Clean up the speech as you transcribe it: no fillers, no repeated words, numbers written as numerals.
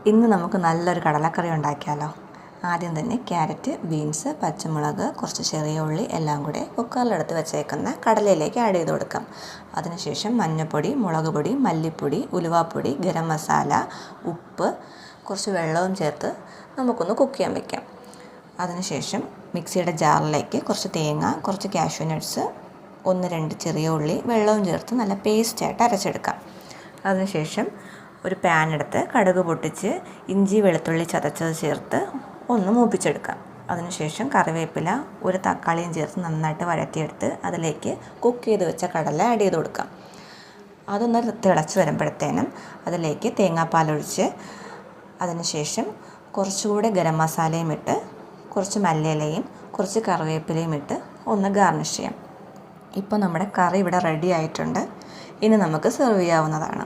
ഇന്ന് നമുക്ക് നല്ലൊരു കടലക്കറി ഉണ്ടാക്കിയാലോ. ആദ്യം തന്നെ ക്യാരറ്റ്, ബീൻസ്, പച്ചമുളക്, കുറച്ച് ചെറിയ ഉള്ളി എല്ലാം കൂടെ കുക്കറിലെടുത്ത് വെച്ചേക്കുന്ന കടലയിലേക്ക് ആഡ് ചെയ്ത് കൊടുക്കാം. അതിനുശേഷം മഞ്ഞൾപ്പൊടി, മുളക് പൊടി, മല്ലിപ്പൊടി, ഉലുവാപ്പൊടി, ഗരം മസാല, ഉപ്പ്, കുറച്ച് വെള്ളവും ചേർത്ത് നമുക്കൊന്ന് കുക്ക് ചെയ്യാൻ വയ്ക്കാം. അതിനുശേഷം മിക്സിയുടെ ജാറിലേക്ക് കുറച്ച് തേങ്ങ, കുറച്ച് കാഷ്യൂ നട്ട്സ്, 1-2 ചെറിയ ഉള്ളി, വെള്ളവും ചേർത്ത് നല്ല പേസ്റ്റായിട്ട് അരച്ചെടുക്കാം. അതിനുശേഷം ഒരു പാൻ എടുത്ത് കടുക് പൊട്ടിച്ച് ഇഞ്ചി വെളുത്തുള്ളി ചതച്ചത് ചേർത്ത് ഒന്ന് മൂപ്പിച്ചെടുക്കാം. അതിനുശേഷം കറിവേപ്പില, ഒരു തക്കാളിയും ചേർത്ത് നന്നായിട്ട് വഴറ്റിയെടുത്ത് അതിലേക്ക് കുക്ക് ചെയ്ത് വെച്ച കടല ആഡ് ചെയ്ത് കൊടുക്കാം. അതൊന്ന് തിളച്ച് വരുമ്പോഴത്തേനും അതിലേക്ക് തേങ്ങാപ്പാലൊഴിച്ച് അതിനുശേഷം കുറച്ചുകൂടെ ഗരം മസാലയും ഇട്ട് കുറച്ച് മല്ലിയിലയും കുറച്ച് കറിവേപ്പിലയും ഇട്ട് ഒന്ന് ഗാർണിഷ് ചെയ്യാം. ഇപ്പോൾ നമ്മുടെ കറി ഇവിടെ റെഡി ആയിട്ടുണ്ട്. ഇനി നമുക്ക് സെർവ് ചെയ്യാവുന്നതാണ്.